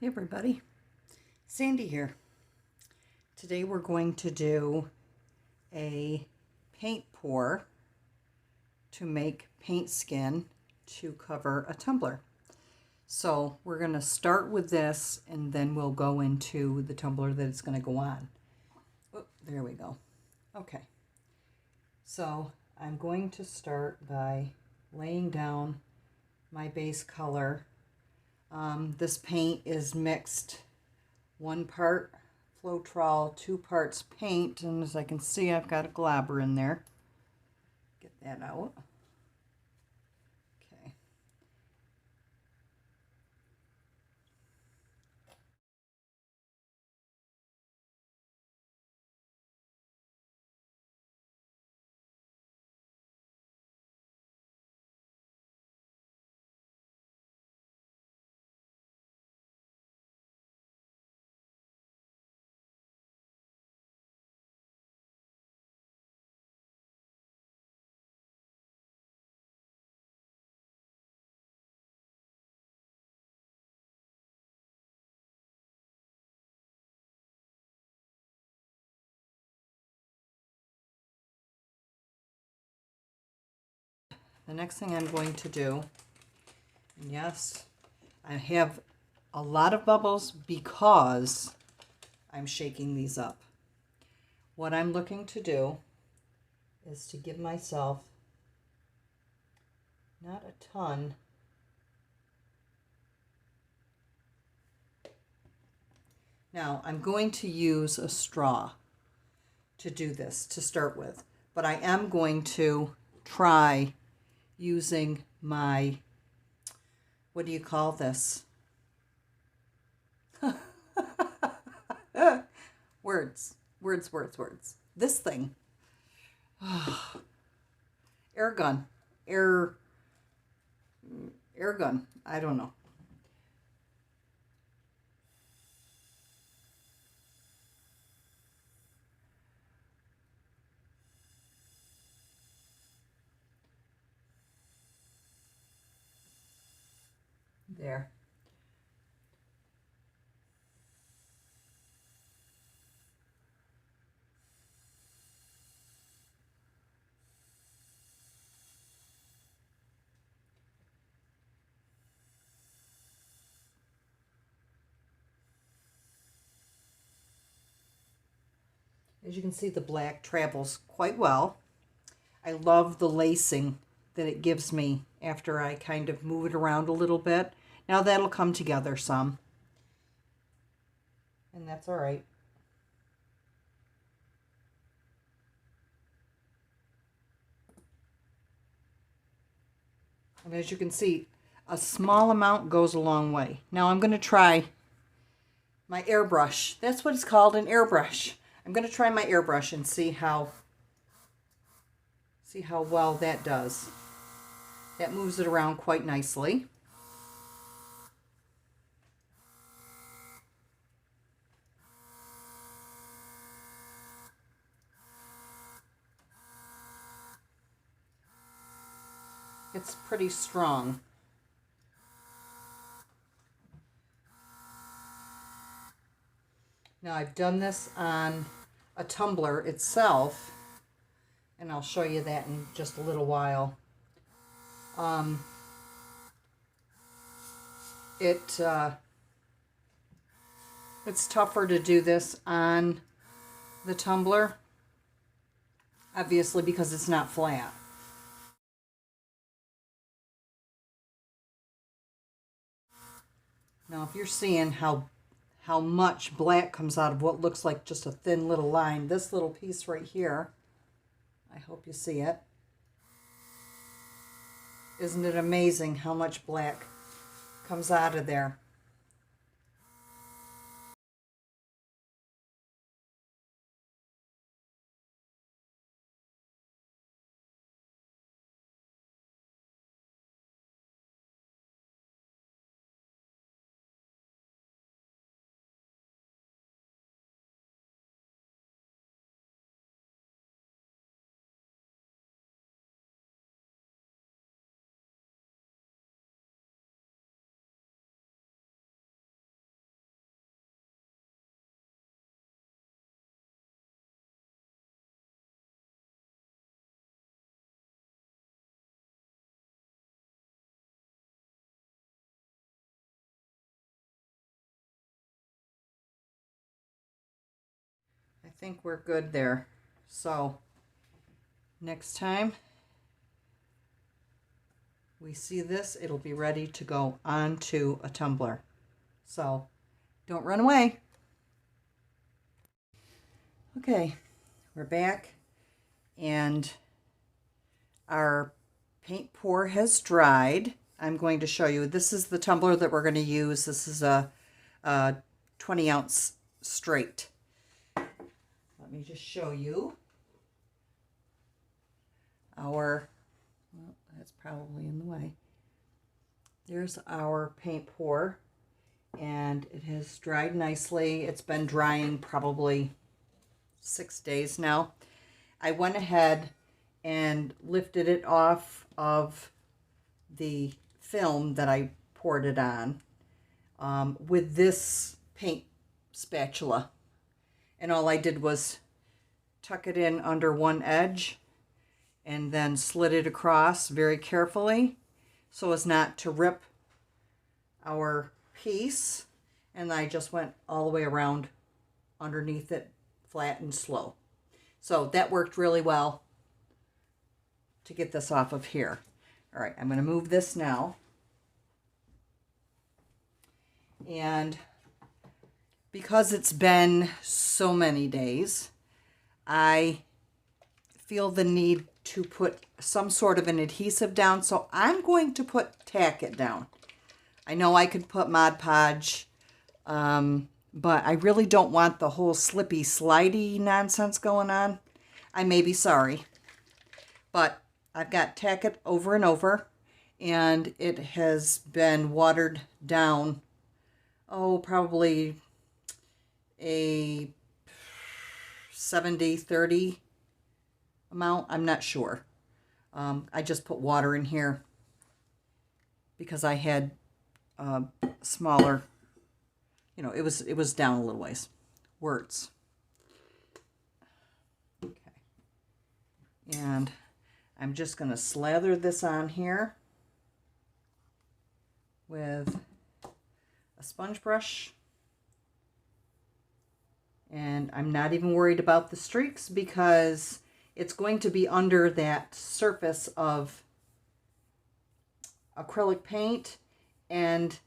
Hey everybody, Sandy here. Today we're going to do a paint pour to make paint skin to cover a tumbler. So we're going to start with this and then we'll go into the tumbler that it's going to go on. Oh, there we go. Okay, so I'm going to start by laying down my base color. This paint is mixed 1 part Floetrol, 2 parts paint, and as I can see I've got a glabber in there. Get that out. Okay. The next thing I'm going to do, and yes, I have a lot of bubbles because I'm shaking these up. What I'm looking to do is to give myself not a ton, now I'm going to use a straw to do this to start with, but I am going to try using my, what do you call this? Words. This thing. Air gun. Air gun. I don't know. There. As you can see, the black travels quite well. I love the lacing that it gives me after I kind of move it around a little bit. Now that'll come together some, and that's all right. And as you can see, a small amount goes a long way. Now I'm going to try my airbrush. That's what it's called, an airbrush. I'm going to try my airbrush and see how well that does. That moves it around quite nicely. It's pretty strong. Now I've done this on a tumbler itself, and I'll show you that in just a little while. It's tougher to do this on the tumbler, obviously, because it's not flat. Now if you're seeing how much black comes out of what looks like just a thin little line, this little piece right here, I hope you see it. Isn't it amazing how much black comes out of there? think we're good there. So next time we see this, it'll be ready to go onto a tumbler. So don't run away. Okay, we're back, and our paint pour has dried. I'm going to show you. This is the tumbler that we're going to use. This is a 20-ounce straight. Let me just show you our, well, that's probably in the way. There's our paint pour, and it has dried nicely. It's been drying probably 6 days now. I went ahead and lifted it off of the film that I poured it on with this paint spatula. And all I did was tuck it in under one edge and then slid it across very carefully so as not to rip our piece. And I just went all the way around underneath it, flat and slow. So that worked really well to get this off of here. All right, I'm going to move this now. And because it's been so many days, I feel the need to put some sort of an adhesive down. So I'm going to put tack it down. I know I could put Mod Podge, but I really don't want the whole slippy, slidey nonsense going on. I may be sorry, but I've got tack it over and over, and it has been watered down, oh, probably a 70-30 amount. I'm not sure. I just put water in here because I had smaller, you know, it was down a little ways. Words. Okay. And I'm just going to slather this on here with a sponge brush. And I'm not even worried about the streaks because it's going to be under that surface of acrylic paint, and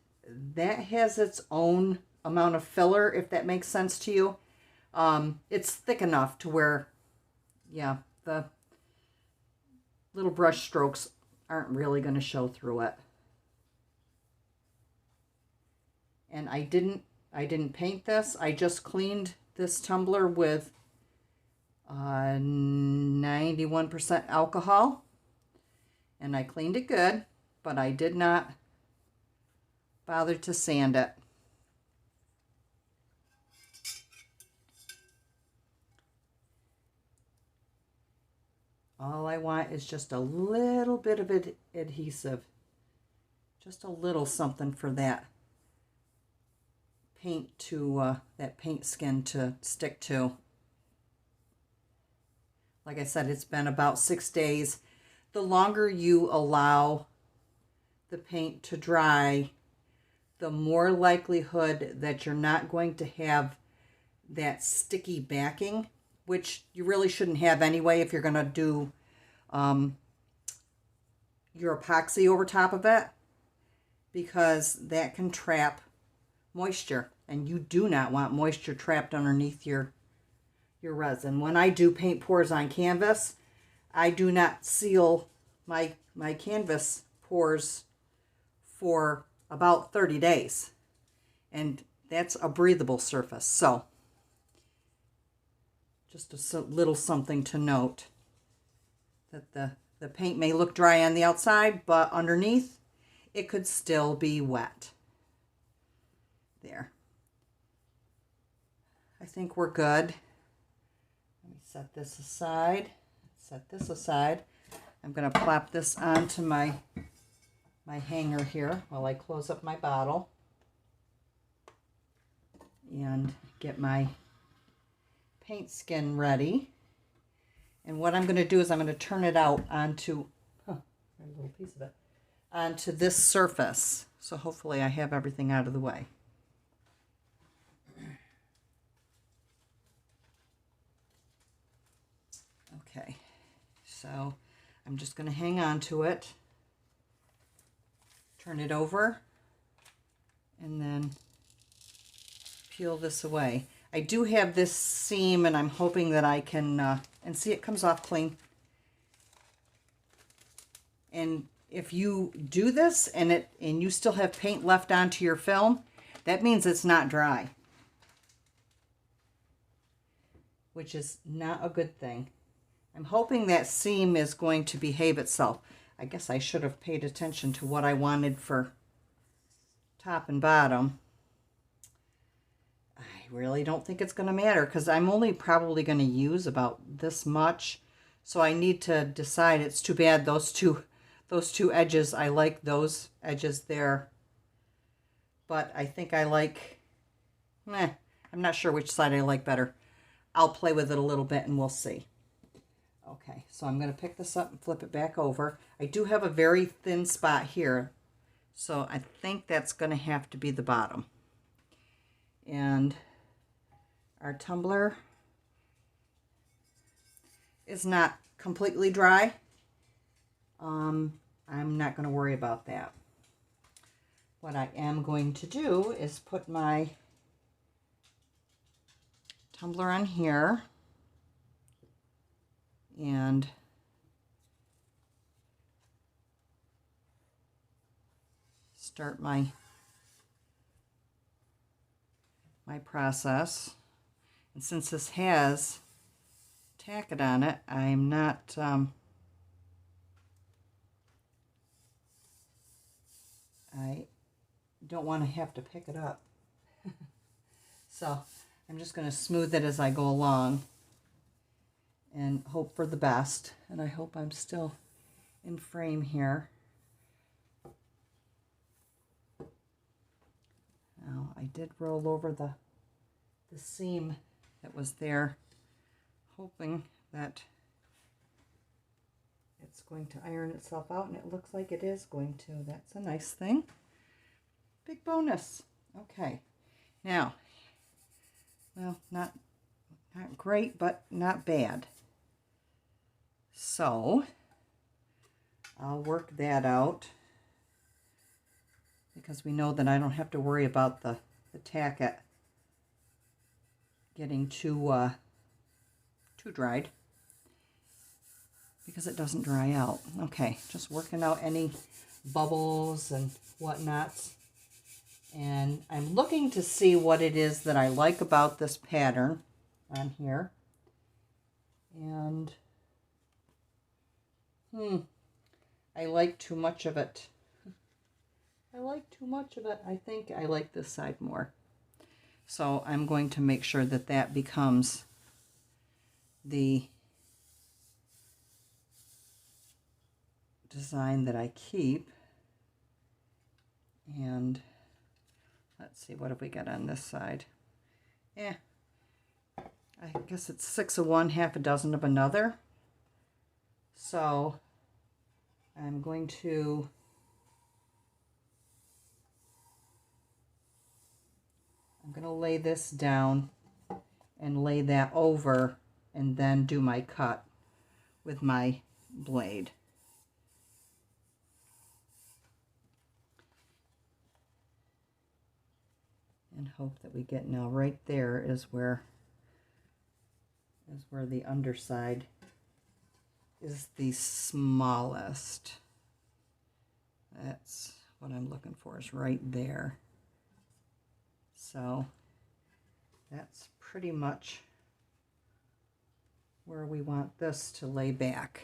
that has its own amount of filler, if that makes sense to you. It's thick enough to where, yeah, the little brush strokes aren't really going to show through it. And I didn't paint this. I just cleaned this tumbler with 91% alcohol, and I cleaned it good, but I did not bother to sand it. All I want is just a little bit of adhesive, just a little something for that paint to that paint skin to stick to. Like I said, it's been about 6 days. The longer you allow the paint to dry, the more likelihood that you're not going to have that sticky backing, which you really shouldn't have anyway if you're going to do your epoxy over top of it, because that can trap moisture, and you do not want moisture trapped underneath your resin. When I do paint pours on canvas, I do not seal my canvas pours for about 30 days, and that's a breathable surface. So just a little something to note, that the paint may look dry on the outside, but underneath it could still be wet. There. I think we're good. Let me set this aside. Set this aside. I'm going to plop this onto my hanger here while I close up my bottle and get my paint skin ready. And what I'm going to do is I'm going to turn it out onto a little piece of it onto this surface. So hopefully I have everything out of the way. So I'm just going to hang on to it, turn it over, and then peel this away. I do have this seam, and I'm hoping that I can, and see, it comes off clean. And if you do this and you still have paint left onto your film, that means it's not dry, which is not a good thing. I'm hoping that seam is going to behave itself. I guess I should have paid attention to what I wanted for top and bottom. I really don't think it's going to matter because I'm only probably going to use about this much. So I need to decide. It's too bad those two edges, I like those edges there. But I think I like, I'm not sure which side I like better. I'll play with it a little bit and we'll see. Okay, so I'm going to pick this up and flip it back over. I do have a very thin spot here, so I think that's going to have to be the bottom. And our tumbler is not completely dry. I'm not going to worry about that. What I am going to do is put my tumbler on here and start my process. And since this has tacket on it, I'm not I don't want to have to pick it up. So I'm just going to smooth it as I go along and hope for the best. And I hope I'm still in frame here. Now, I did roll over the seam that was there, hoping that it's going to iron itself out, and it looks like it is going to. That's a nice thing. Big bonus. Okay. Now, well, not great, but not bad. So I'll work that out because we know that I don't have to worry about the tacket getting too dried because it doesn't dry out. Okay, just working out any bubbles and whatnots. And I'm looking to see what it is that I like about this pattern on here. And I like too much of it. I like too much of it. I think I like this side more. So I'm going to make sure that that becomes the design that I keep. And let's see, what have we got on this side? I guess it's 6 of one, half a dozen of another. So I'm going to lay this down and lay that over and then do my cut with my blade. And hope that we get, now right there is where the underside is the smallest. That's what I'm looking for, is right there. So that's pretty much where we want this to lay back.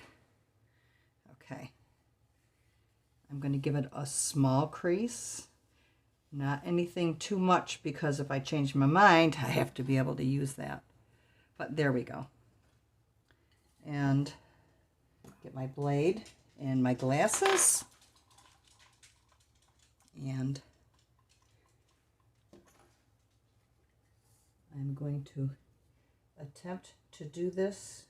Okay. I'm going to give it a small crease. Not anything too much, because if I change my mind, I have to be able to use that. But there we go. And get my blade and my glasses. And I'm going to attempt to do this.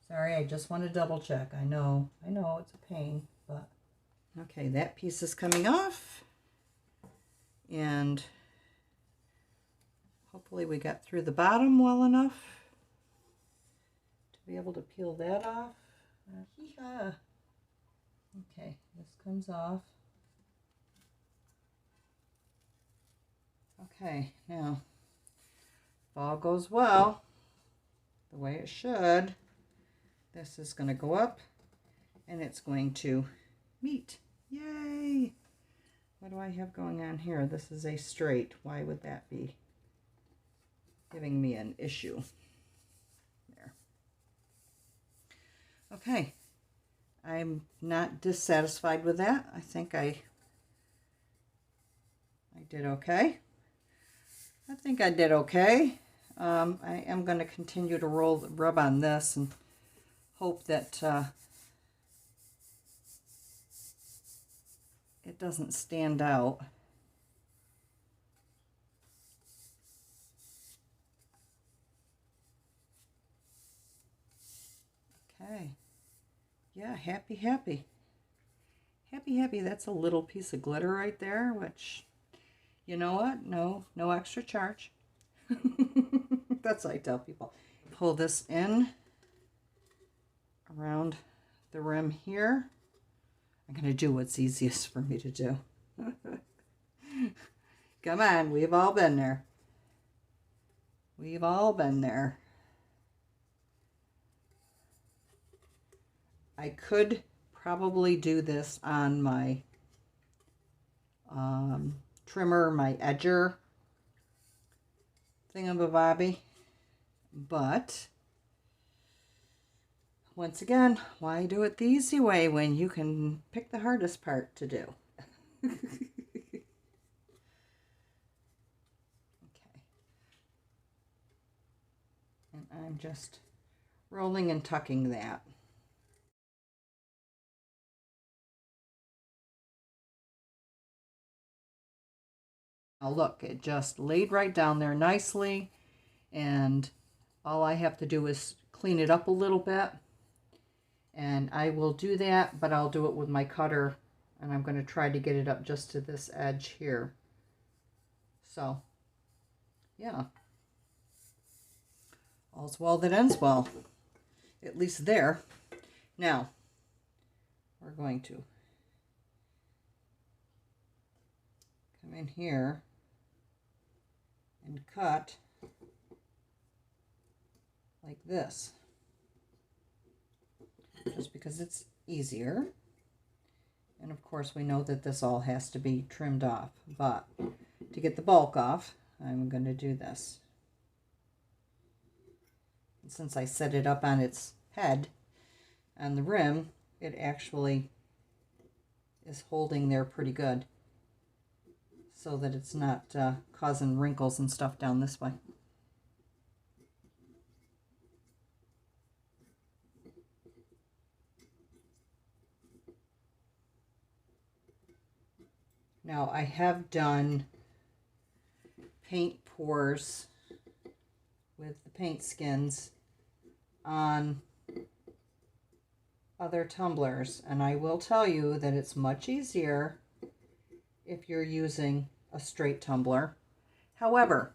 Sorry, I just want to double check. I know it's a pain, but okay, that piece is coming off. And Hopefully we got through the bottom well enough to be able to peel that off. Yeehaw. Okay, this comes off. Okay, now, if all goes well, the way it should, this is going to go up and it's going to meet. Yay! What do I have going on here? This is a straight. Why would that be giving me an issue? There. Okay. I'm not dissatisfied with that. I think I did okay. I think I did okay. I am going to continue to rub on this and hope that it doesn't stand out. Okay. Yeah, happy, happy. Happy, happy. That's a little piece of glitter right there, which, you know what? No extra charge. That's what I tell people. Pull this in around the rim here. I'm going to do what's easiest for me to do. Come on, we've all been there. We've all been there. I could probably do this on my trimmer, my edger thingamabobby, but once again, why do it the easy way when you can pick the hardest part to do? Okay. And I'm just rolling and tucking that. Now look, it just laid right down there nicely, and all I have to do is clean it up a little bit. And I will do that, but I'll do it with my cutter, and I'm going to try to get it up just to this edge here. So, yeah. All's well that ends well. At least there. Now, we're going to come in here and cut like this. Just because it's easier. And of course we know that this all has to be trimmed off, but to get the bulk off, I'm going to do this. And since I set it up on its head, on the rim, it actually is holding there pretty good, so that it's not causing wrinkles and stuff down this way. Now, I have done paint pours with the paint skins on other tumblers, and I will tell you that it's much easier if you're using a straight tumbler. However,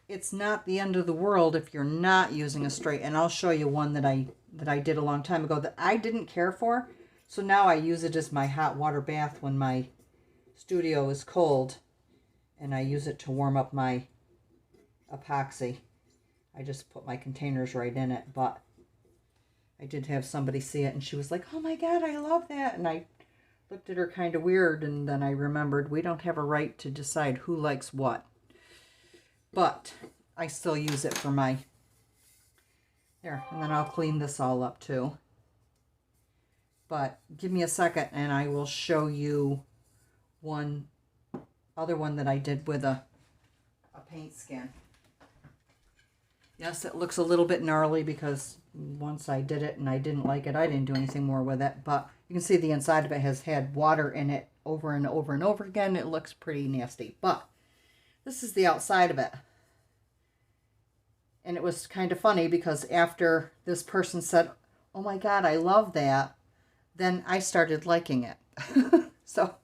it's not the end of the world if you're not using a straight, and I'll show you one that I did a long time ago that I didn't care for. So now I use it as my hot water bath when my studio is cold, and I use it to warm up my epoxy. I just put my containers right in it, but I did have somebody see it and she was like, "Oh my God, I love that." And I looked at her kind of weird, and then I remembered we don't have a right to decide who likes what. But I still use it for my, there, and then I'll clean this all up too. But give me a second and I will show you one other one that I did with a paint skin. Yes, it looks a little bit gnarly because once I did it and I didn't like it, I didn't do anything more with it. But you can see the inside of it has had water in it over and over and over again. It looks pretty nasty. But this is the outside of it. And it was kind of funny because after this person said, "Oh my God, I love that," then I started liking it. So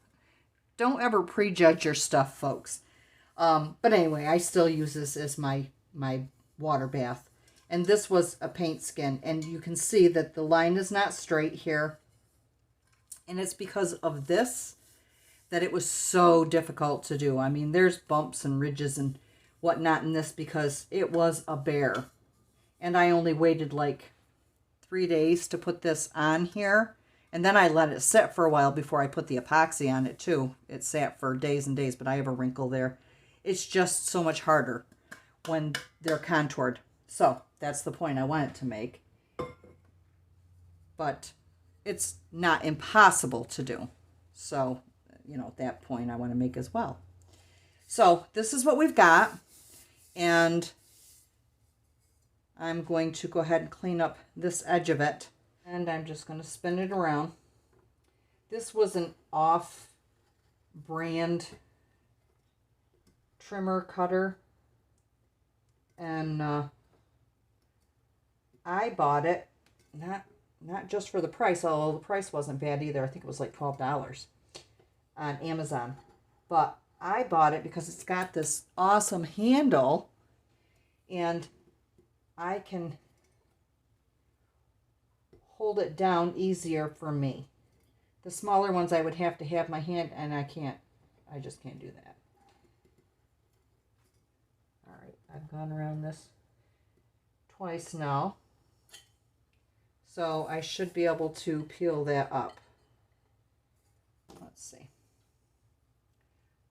don't ever prejudge your stuff, folks. But anyway, I still use this as my water bath. And this was a paint skin. And you can see that the line is not straight here. And it's because of this that it was so difficult to do. I mean, there's bumps and ridges and whatnot in this because it was a bear. And I only waited like 3 days to put this on here. And then I let it sit for a while before I put the epoxy on it too. It sat for days and days, but I have a wrinkle there. It's just so much harder when they're contoured. So that's the point I wanted to make. But it's not impossible to do. So, you know, that point I want to make as well. So this is what we've got. And I'm going to go ahead and clean up this edge of it. And I'm just going to spin it around. This was an off-brand trimmer cutter. And I bought it, not just for the price, although the price wasn't bad either. I think it was like $12 on Amazon. But I bought it because it's got this awesome handle. And I can hold it down easier for me. The smaller ones I would have to have my hand, and I just can't do that. All right, I've gone around this twice now. So I should be able to peel that up. Let's see.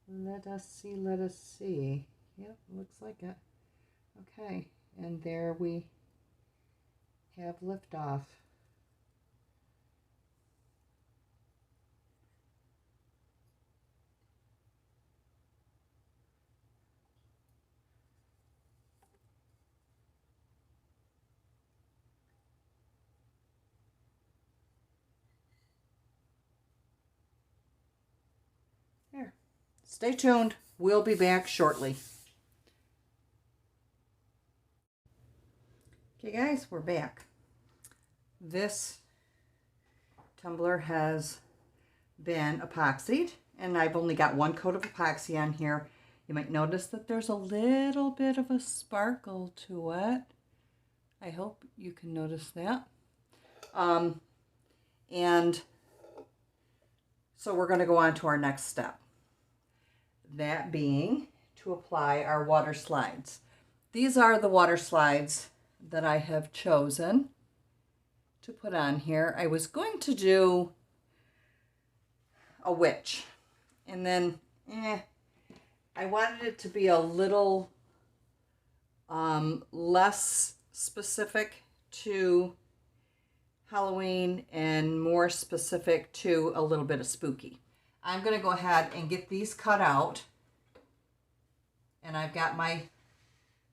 Let us see, let us see. Yep, looks like it. Okay, and there we have liftoff. There. Stay tuned. We'll be back shortly. Okay guys, we're back. This tumbler has been epoxied, and I've only got one coat of epoxy on here. You might notice that there's a little bit of a sparkle to it. I hope you can notice that. And so we're going to go on to our next step. That being to apply our water slides. These are the water slides that I have chosen to put on here. I was going to do a witch, and then I wanted it to be a little less specific to Halloween and more specific to a little bit of spooky. I'm going to go ahead and get these cut out, and I've got my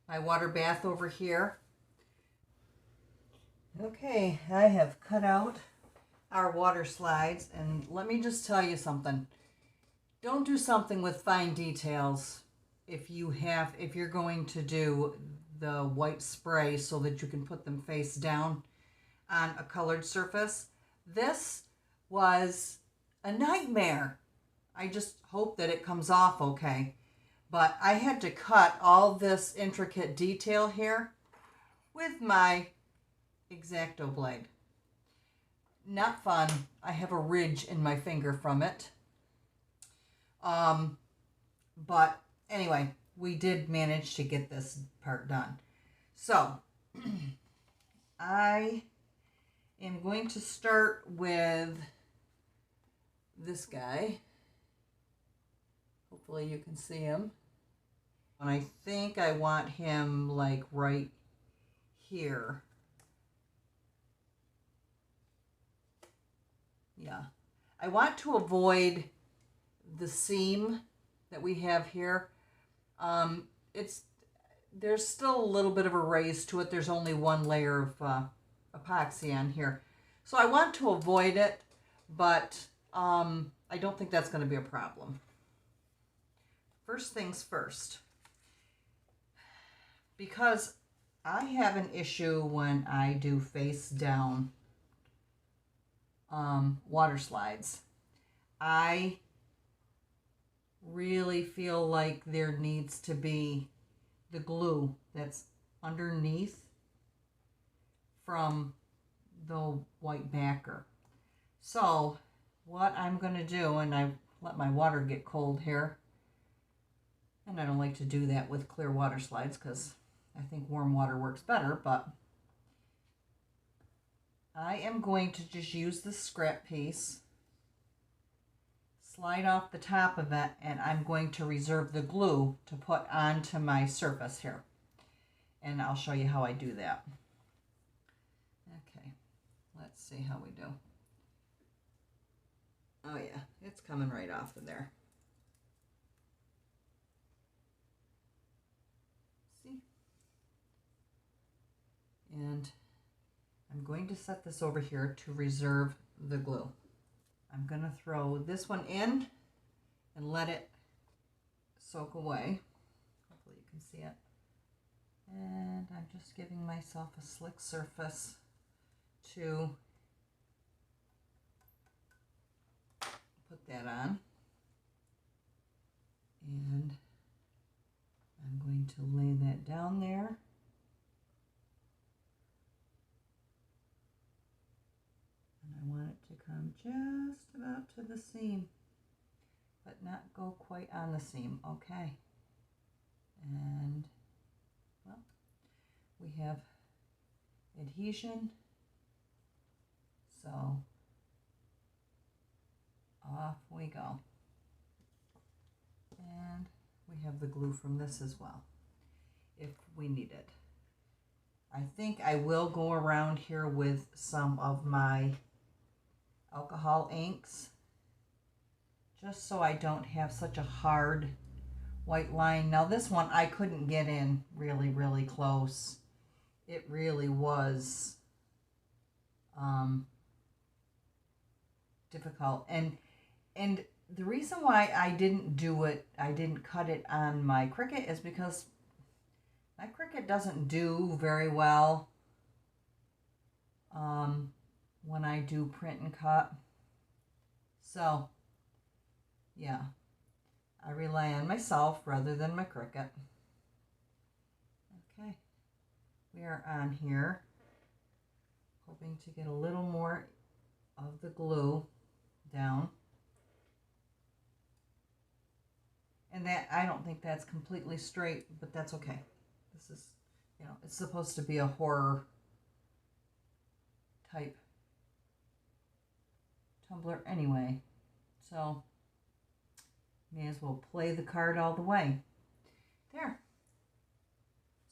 water bath over here. Okay, I have cut out our water slides, and let me just tell you something. Don't do something with fine details if you're going to do the white spray so that you can put them face down on a colored surface. This was a nightmare. I just hope that it comes off okay. But I had to cut all this intricate detail here with my X-Acto blade. Not fun. I have a ridge in my finger from it. But anyway, we did manage to get this part done. So I am going to start with this guy. Hopefully you can see him. And I think I want him like right here. Yeah. I want to avoid the seam that we have here. There's still a little bit of a raise to it. There's only one layer of epoxy on here. So I want to avoid it, but I don't think that's going to be a problem. First things first, because I have an issue when I do face down water slides. I really feel like there needs to be the glue that's underneath from the white backer. So what I'm going to do, and I let my water get cold here, and I don't like to do that with clear water slides because I think warm water works better, but I am going to just use the scrap piece, slide off the top of it, and I'm going to reserve the glue to put onto my surface here. And I'll show you how I do that. Okay, let's see how we do. Oh yeah, it's coming right off of there. See? And I'm going to set this over here to reserve the glue. I'm going to throw this one in and let it soak away. Hopefully you can see it. And I'm just giving myself a slick surface to put that on. And I'm going to lay that down there. And I want it to come just about to the seam, but not go quite on the seam. Okay. And, well, we have adhesion. So off we go. And we have the glue from this as well, if we need it. I think I will go around here with some of my alcohol inks, just so I don't have such a hard white line. Now this one I couldn't get in really close. It really was difficult, and the reason why I didn't do it, I didn't cut it on my Cricut, is because my Cricut doesn't do very well when I do print and cut. So yeah, I rely on myself rather than my Cricut. Okay, we are on here, hoping to get a little more of the glue down. And that, I don't think that's completely straight, but that's okay. This is, you know, it's supposed to be a horror type tumbler anyway. So, may as well play the card all the way. There.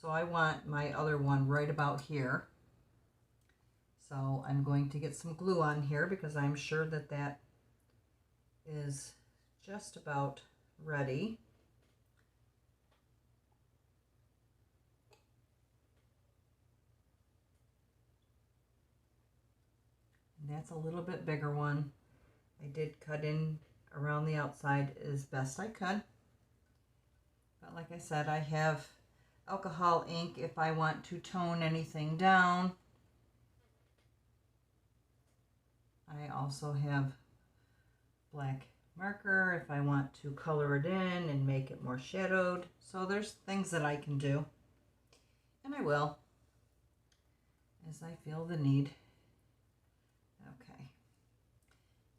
So I want my other one right about here. So I'm going to get some glue on here because I'm sure that that is just about ready. And that's a little bit bigger one. I did cut in around the outside as best I could. But like I said, I have alcohol ink if I want to tone anything down. I also have black marker if I want to color it in and make it more shadowed. So there's things that I can do, and I will as I feel the need. Okay,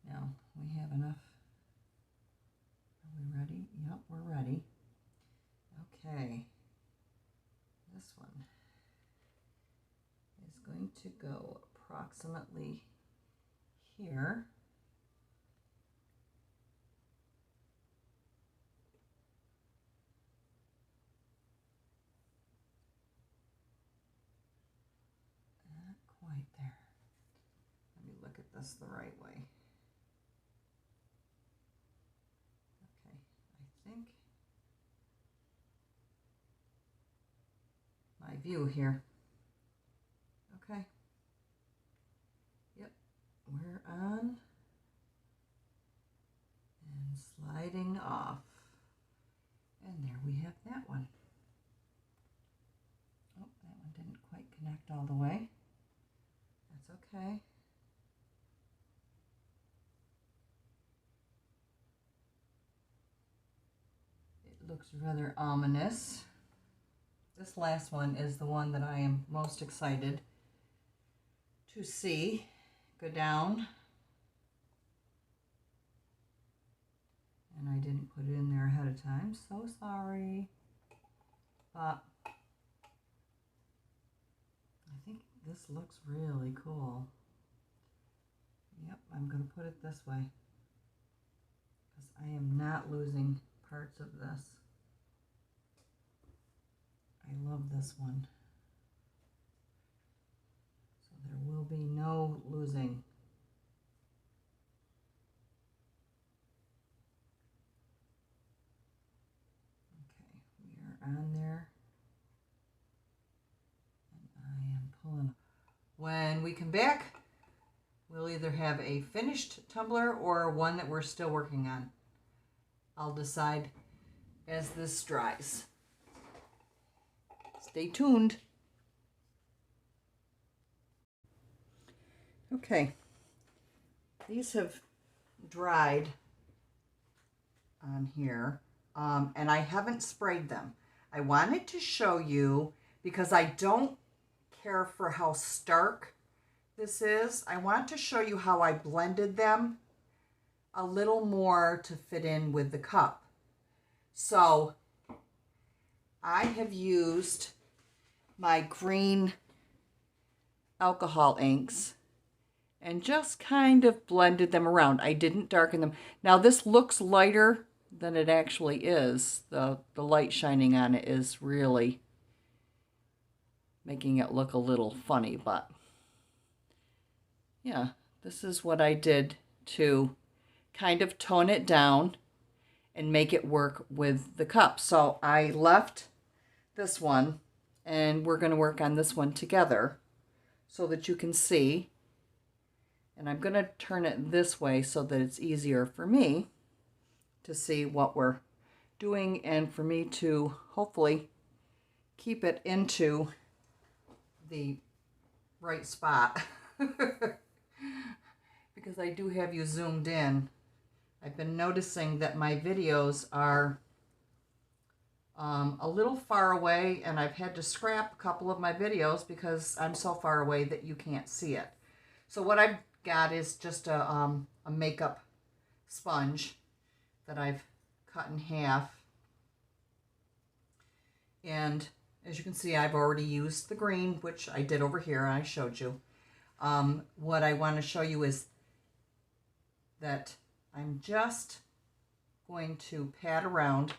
now we have enough. Are we ready? Yep, we're ready. Okay, this one is going to go approximately here. Not quite there. Let me look at this the right way. Okay, I think my view here. Okay. Yep, we're on and sliding off. And there we have that one. Oh, that one didn't quite connect all the way. That's okay. looks rather ominous. This last one is the one that I am most excited to see go down. And I didn't put it in there ahead of time, so sorry. But I think this looks really cool. Yep, I'm going to put it this way because I am not losing parts of this. I love this one. So there will be no losing. Okay, we are on there. And I am pulling. When we come back, we'll either have a finished tumbler or one that we're still working on. I'll decide as this dries. Stay tuned. Okay, these have dried on here, and I haven't sprayed them. I wanted to show you because I don't care for how stark this is. I want to show you how I blended them a little more to fit in with the cup. So I have used my green alcohol inks and just kind of blended them around. I didn't darken them. Now this looks lighter than it actually is. The light shining on it is really making it look a little funny, but yeah, this is what I did to kind of tone it down and make it work with the cup. So I left this one, and we're going to work on this one together so that you can see. And I'm going to turn it this way so that it's easier for me to see what we're doing and for me to hopefully keep it into the right spot. Because I do have you zoomed in. I've been noticing that my videos are a little far away, and I've had to scrap a couple of my videos because I'm so far away that you can't see it. So what I've got is just a makeup sponge that I've cut in half. And as you can see, I've already used the green, which I did over here, and I showed you. What I want to show you is that I'm just going to pat around.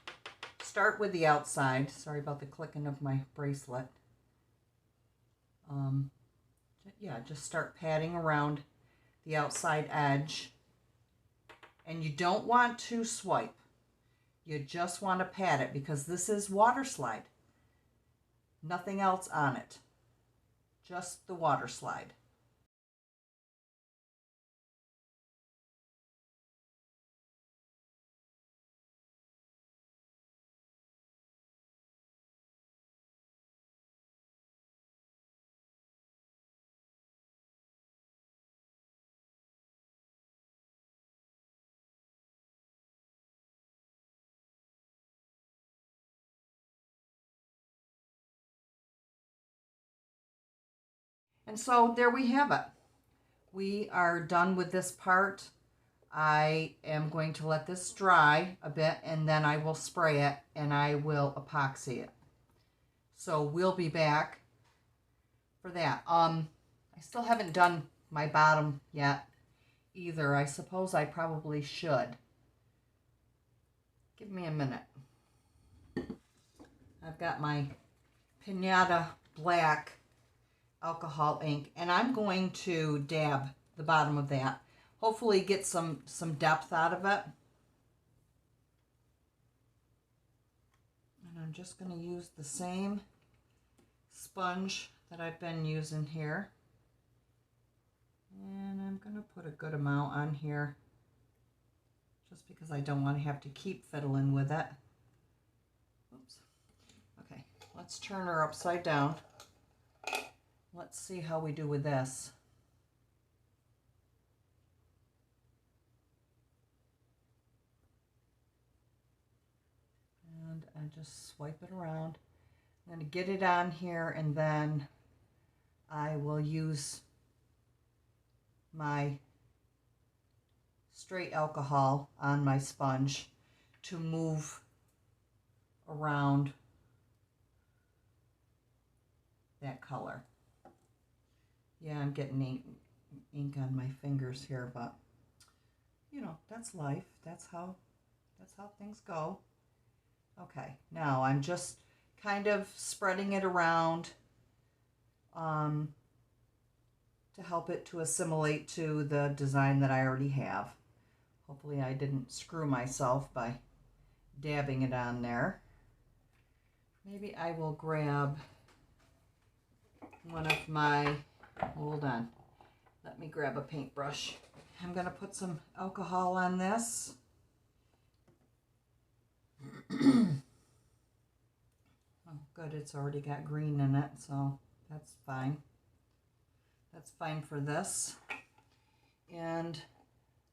Start with the outside. Sorry about the clicking of my bracelet. Yeah, just start patting around the outside edge. And you don't want to swipe. You just want to pat it because this is water slide. Nothing else on it. Just the water slide. And so there we have it. We are done with this part. I am going to let this dry a bit, and then I will spray it and I will epoxy it. So we'll be back for that. I still haven't done my bottom yet either. I suppose I probably should. Give me a minute. I've got my Pinata Black alcohol ink, and I'm going to dab the bottom of that. Hopefully get some depth out of it. And I'm just going to use the same sponge that I've been using here. And I'm going to put a good amount on here just because I don't want to have to keep fiddling with it. Oops. Okay, let's turn her upside down. Let's see how we do with this. And I just swipe it around. I'm going to get it on here, and then I will use my straight alcohol on my sponge to move around that color. Yeah, I'm getting ink on my fingers here, but you know, that's life. That's how things go. Okay, now I'm just kind of spreading it around to help it to assimilate to the design that I already have. Hopefully I didn't screw myself by dabbing it on there. Maybe I will grab one of my, hold on, let me grab a paintbrush. I'm going to put some alcohol on this. Oh, good, it's already got green in it, so that's fine. That's fine for this. And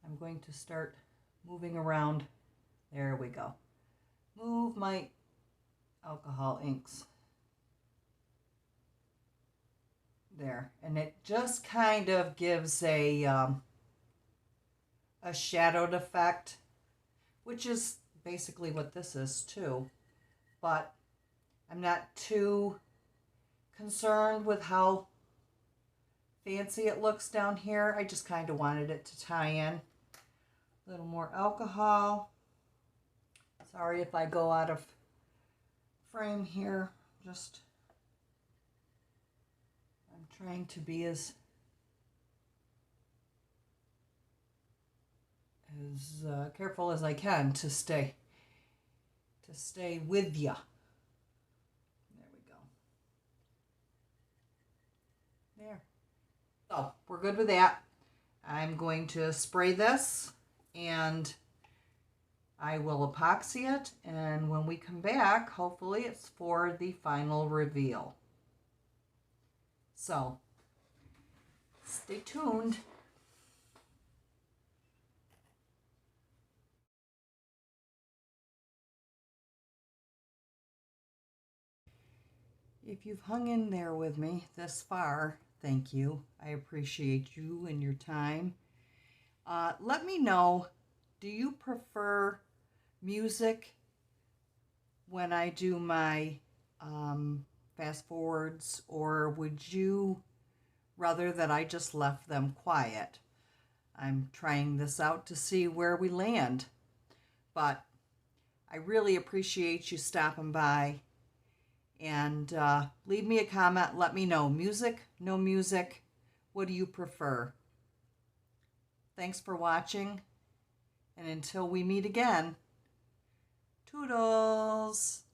I'm going to start moving around. There we go. Move my alcohol inks. There. And it just kind of gives a shadowed effect, which is basically what this is too. But I'm not too concerned with how fancy it looks down here. I just kind of wanted it to tie in. A little more alcohol. Sorry if I go out of frame here. Just, I'm trying to be as careful as I can to stay with ya. There we go. There. So we're good with that. I'm going to spray this and I will epoxy it, and when we come back, hopefully it's for the final reveal. So stay tuned. If you've hung in there with me this far, thank you. I appreciate you and your time. Let me know, do you prefer music when I do my fast forwards, or would you rather that I just left them quiet? I'm trying this out to see where we land, but I really appreciate you stopping by. And leave me a comment. Let me know. Music, no music. What do you prefer? Thanks for watching. And until we meet again, toodles.